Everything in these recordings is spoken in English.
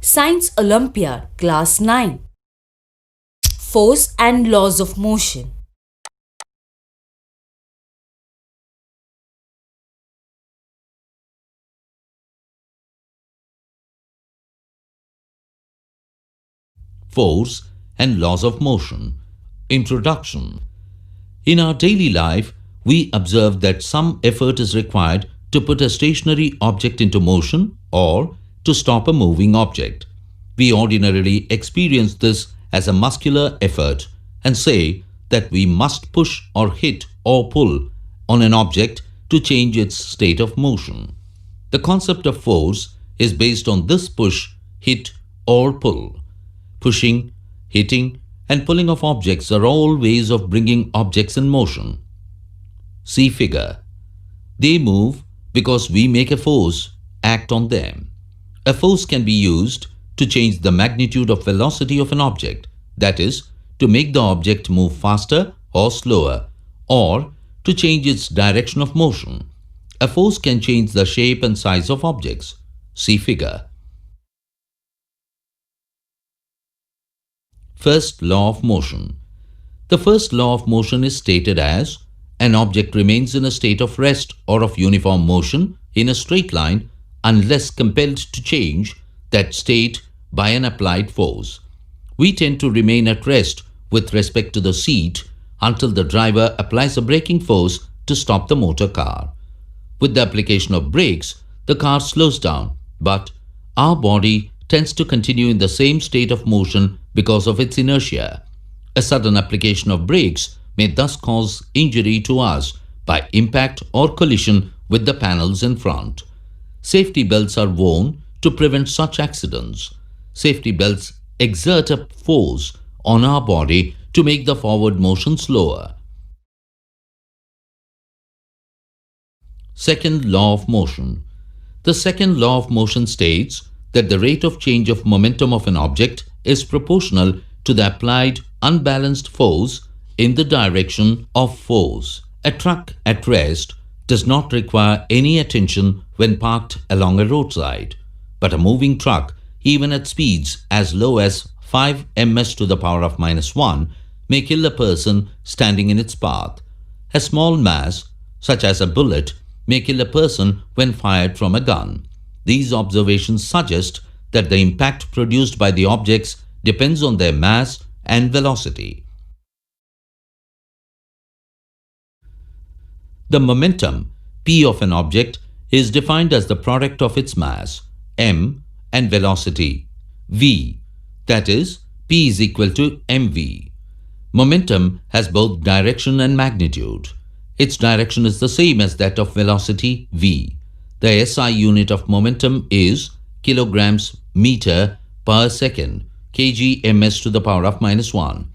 Science Olympiad Class 9. Force and Laws of Motion. Force and Laws of Motion. Introduction. In our daily life, we observe that some effort is required to put a stationary object into motion or to stop a moving object. We ordinarily experience this as a muscular effort and say that we must push or hit or pull on an object to change its state of motion. The concept of force is based on this push, hit or pull. Pushing, hitting and pulling of objects are all ways of bringing objects in motion. See figure. They move because we make a force act on them. A force can be used to change the magnitude of velocity of an object, that is, to make the object move faster or slower, or to change its direction of motion. A force can change the shape and size of objects. See figure. First law of motion. The first law of motion is stated as an object remains in a state of rest or of uniform motion in a straight line unless compelled to change that state by an applied force. We tend to remain at rest with respect to the seat until the driver applies a braking force to stop the motor car. With the application of brakes, the car slows down, but our body tends to continue in the same state of motion because of its inertia. A sudden application of brakes may thus cause injury to us by impact or collision with the panels in front. Safety belts are worn to prevent such accidents. Safety belts exert a force on our body to make the forward motion slower. Second law of motion. The second law of motion states that the rate of change of momentum of an object is proportional to the applied unbalanced force in the direction of force. A truck at rest does not require any attention when parked along a roadside, but a moving truck, even at speeds as low as 5 ms to the power of -1, may kill a person standing in its path. A small mass, such as a bullet, may kill a person when fired from a gun. These observations suggest that the impact produced by the objects depends on their mass and velocity. The momentum, p of an object, is defined as the product of its mass, m, and velocity, v, that is, p is equal to mv. Momentum has both direction and magnitude. Its direction is the same as that of velocity, v. The SI unit of momentum is kilograms meter per second, kg ms to the power of -1.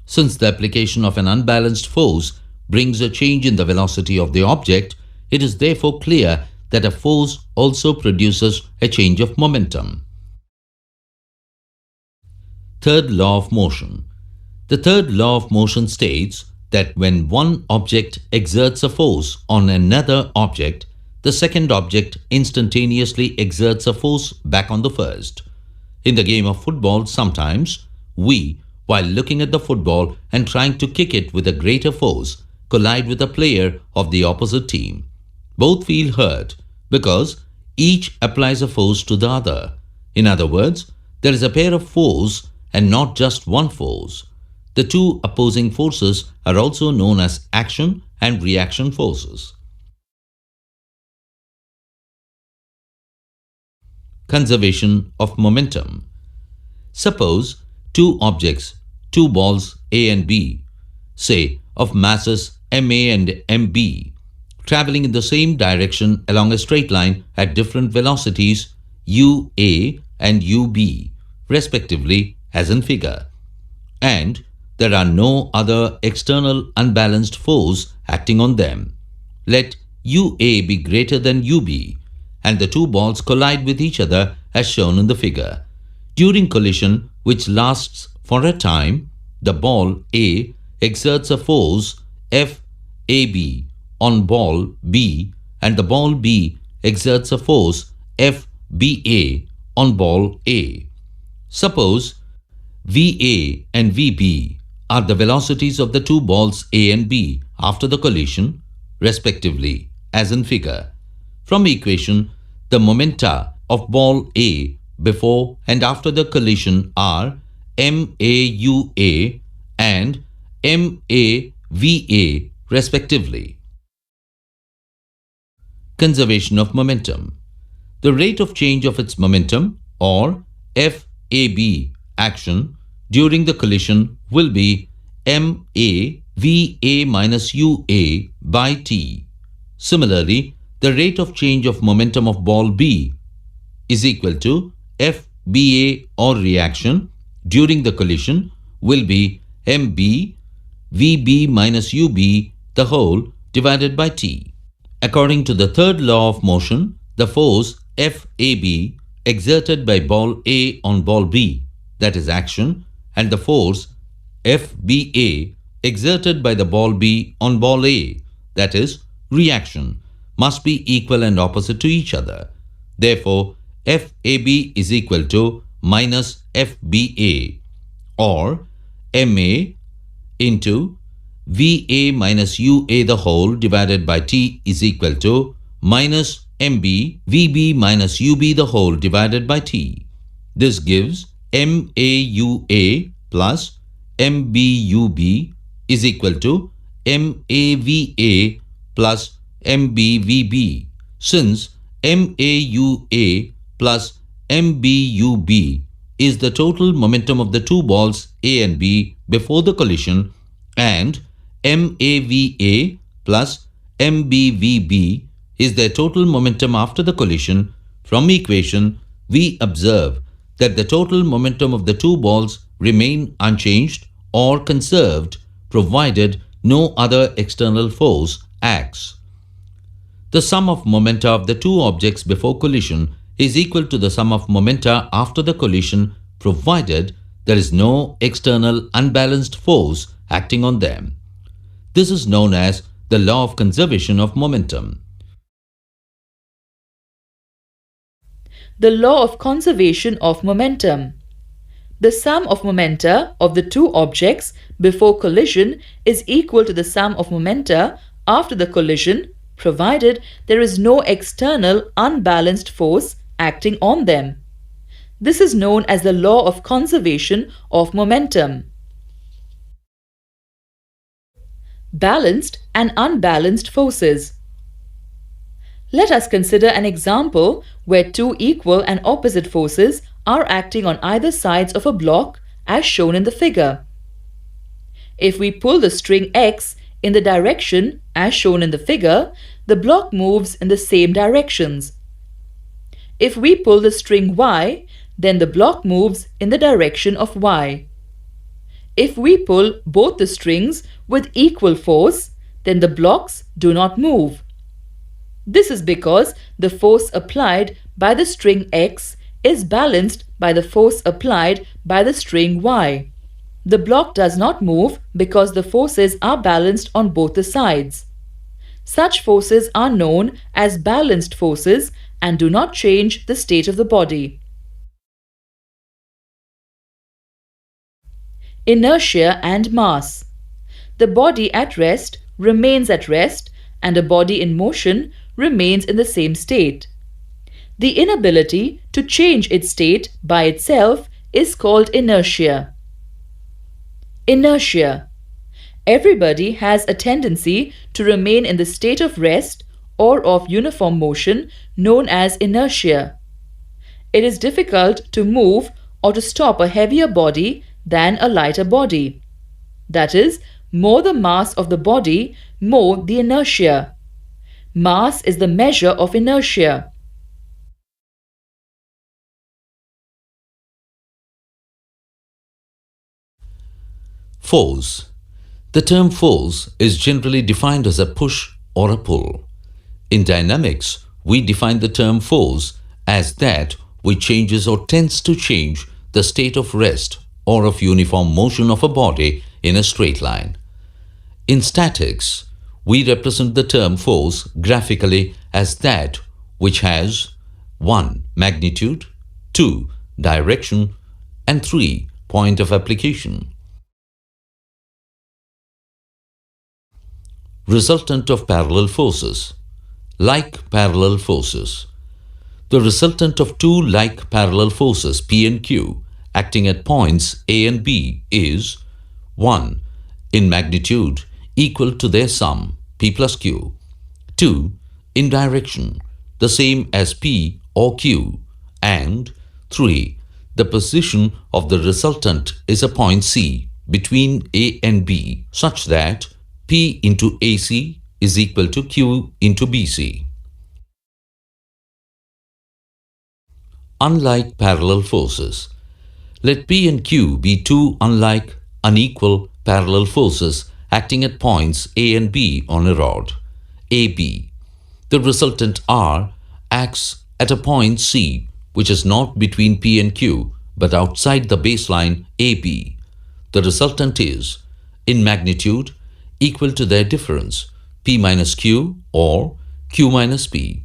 Since the application of an unbalanced force brings a change in the velocity of the object, it is therefore clear that a force also produces a change of momentum. Third law of motion. The third law of motion states that when one object exerts a force on another object, the second object instantaneously exerts a force back on the first. In the game of football, sometimes we, while looking at the football and trying to kick it with a greater force, collide with a player of the opposite team. Both feel hurt because each applies a force to the other. In other words, there is a pair of force and not just one force. The two opposing forces are also known as action and reaction forces. Conservation of momentum. Suppose two objects, two balls A and B, say of masses MA and MB, traveling in the same direction along a straight line at different velocities UA and UB, respectively, as in figure. And there are no other external unbalanced force acting on them. Let UA be greater than UB, and the two balls collide with each other as shown in the figure. During collision, which lasts for a time, the ball A exerts a force F AB on ball B and the ball B exerts a force FBA on ball A. Suppose VA and VB are the velocities of the two balls A and B after the collision, respectively, as in figure. From equation, the momenta of ball A before and after the collision are MAUA and MAVA, respectively. Conservation of momentum. The rate of change of its momentum, or FAB action, during the collision will be MAVA minus UA by T. Similarly, the rate of change of momentum of ball B is equal to FBA, or reaction, during the collision will be MB VB minus UB the whole divided by T. According to the third law of motion, the force FAB exerted by ball A on ball B, that is action, and the force FBA exerted by the ball B on ball A, that is reaction, must be equal and opposite to each other. Therefore, FAB is equal to minus FBA, or MA into VA minus UA the whole divided by T is equal to minus MB VB minus UB the whole divided by T. This gives MAUA plus MBUB is equal to MAVA plus MBVB. Since MAUA plus MBUB is the total momentum of the two balls A and B before the collision, and MAVA plus MBVB is their total momentum after the collision, from equation we observe that the total momentum of the two balls remain unchanged or conserved provided no other external force acts. The sum of momenta of the two objects before collision is equal to the sum of momenta after the collision provided there is no external unbalanced force acting on them. This is known as the law of conservation of momentum. The law of conservation of momentum. The sum of momenta of the two objects before collision is equal to the sum of momenta after the collision, provided there is no external unbalanced force acting on them. This is known as the law of conservation of momentum. Balanced and unbalanced forces. Let us consider an example where two equal and opposite forces are acting on either sides of a block as shown in the figure. If we pull the string X in the direction as shown in the figure, the block moves in the same directions. If we pull the string Y, then the block moves in the direction of Y. If we pull both the strings with equal force, then the blocks do not move. This is because the force applied by the string X is balanced by the force applied by the string Y. The block does not move because the forces are balanced on both the sides. Such forces are known as balanced forces and do not change the state of the body. Inertia and mass. The body at rest remains at rest, and a body in motion remains in the same state. The inability to change its state by itself is called inertia. Inertia. Everybody has a tendency to remain in the state of rest or of uniform motion known as inertia. It is difficult to move or to stop a heavier body than a lighter body. That is, more the mass of the body, more the inertia. Mass is the measure of inertia. Force. The term force is generally defined as a push or a pull. In dynamics, we define the term force as that which changes or tends to change the state of rest or of uniform motion of a body in a straight line. In statics, we represent the term force graphically as that which has 1. Magnitude, 2. Direction, and 3. Point of application. Resultant of parallel forces. Like parallel forces. The resultant of two like parallel forces P and Q acting at points A and B is 1. In magnitude equal to their sum P plus Q. 2. In direction the same as P or Q. And 3. The position of the resultant is a point C between A and B such that P into AC is equal to Q into BC. Unlike parallel forces. Let P and Q be two unlike, unequal parallel forces acting at points A and B on a rod, AB. The resultant R acts at a point C, which is not between P and Q, but outside the baseline AB. The resultant is, in magnitude, equal to their difference, P minus Q or Q minus P,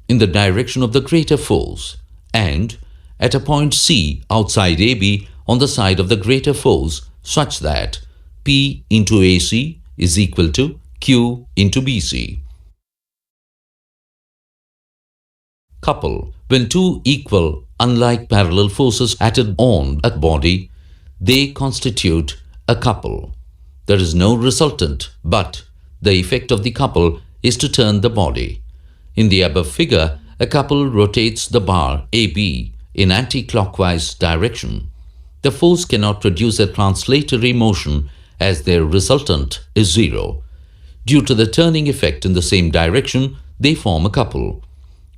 in the direction of the greater force, and at a point C outside AB on the side of the greater force such that P into AC is equal to Q into BC. Couple. When two equal, unlike parallel forces added on a body, they constitute a couple. There is no resultant, but the effect of the couple is to turn the body. In the above figure, a couple rotates the bar AB in anti-clockwise direction. The force cannot produce a translatory motion as their resultant is zero. Due to the turning effect in the same direction, they form a couple.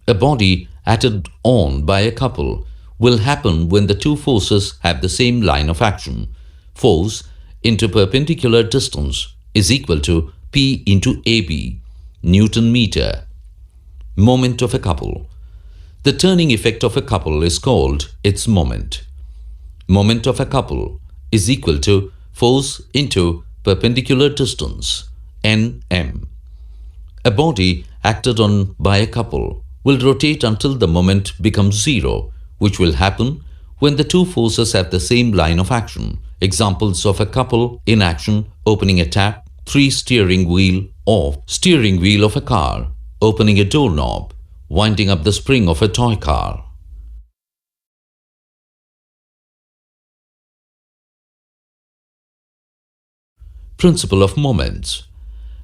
A body added on by a couple will happen when the two forces have the same line of action. Force into perpendicular distance is equal to P into AB, Newton meter. Moment of a couple. The turning effect of a couple is called its moment. Moment of a couple is equal to force into perpendicular distance, Nm. A body acted on by a couple will rotate until the moment becomes zero, which will happen when the two forces have the same line of action. Examples of a couple in action: opening a tap, 3 steering wheel, or steering wheel of a car, opening a doorknob, winding up the spring of a toy car. Principle of moments.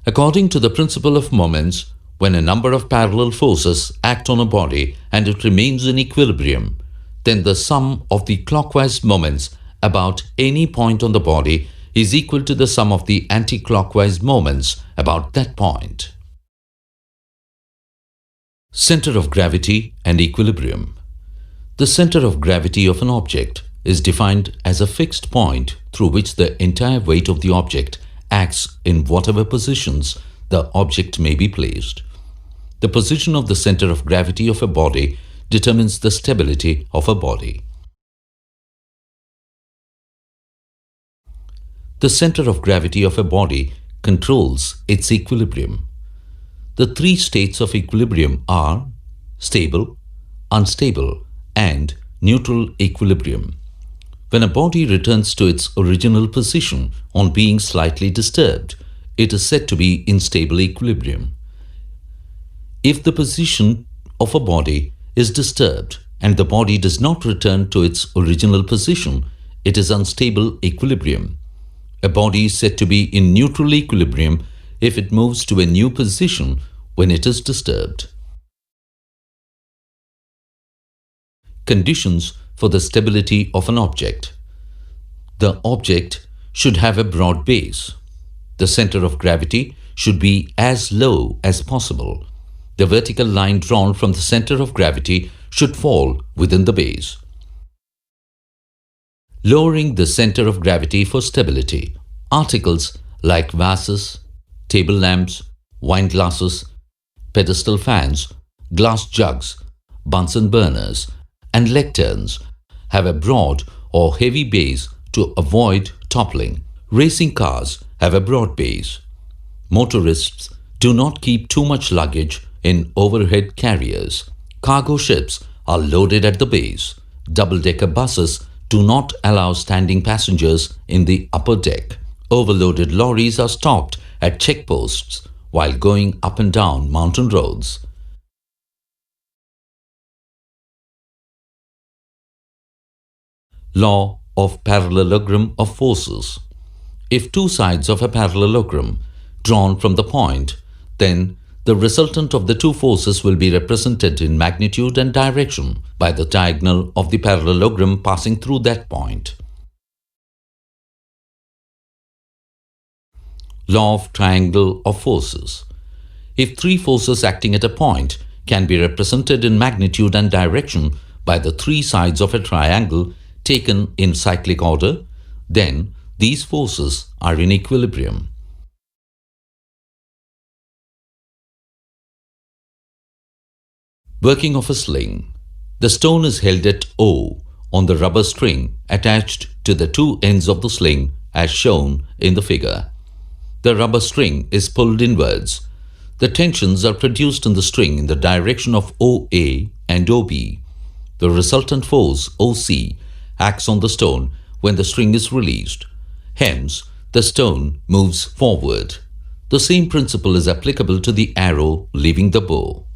According to the principle of moments, when a number of parallel forces act on a body and it remains in equilibrium, then the sum of the clockwise moments about any point on the body is equal to the sum of the anti-clockwise moments about that point. Center of gravity and equilibrium. The center of gravity of an object is defined as a fixed point through which the entire weight of the object acts in whatever positions the object may be placed. The position of the center of gravity of a body determines the stability of a body. The center of gravity of a body controls its equilibrium. The 3 states of equilibrium are stable, unstable, and neutral equilibrium. When a body returns to its original position on being slightly disturbed, it is said to be in stable equilibrium. If the position of a body is disturbed and the body does not return to its original position, it is unstable equilibrium. A body is said to be in neutral equilibrium if it moves to a new position when it is disturbed. Conditions for the stability of an object. The object should have a broad base. The center of gravity should be as low as possible. The vertical line drawn from the center of gravity should fall within the base. Lowering the center of gravity for stability. Articles like vases, table lamps, wine glasses, pedestal fans, glass jugs, Bunsen burners, and lecterns have a broad or heavy base to avoid toppling. Racing cars have a broad base. Motorists do not keep too much luggage in overhead carriers. Cargo ships are loaded at the base. Double-decker buses do not allow standing passengers in the upper deck. Overloaded lorries are stopped at checkposts while going up and down mountain roads. Law of Parallelogram of Forces. If two sides of a parallelogram drawn from the point, then the resultant of the two forces will be represented in magnitude and direction by the diagonal of the parallelogram passing through that point. Law of Triangle of Forces. If three forces acting at a point can be represented in magnitude and direction by the three sides of a triangle taken in cyclic order, then these forces are in equilibrium. Working of a sling. The stone is held at O on the rubber string attached to the two ends of the sling as shown in the figure. The rubber string is pulled inwards. The tensions are produced in the string in the direction of OA and OB. The resultant force OC acts on the stone when the string is released. Hence, the stone moves forward. The same principle is applicable to the arrow leaving the bow.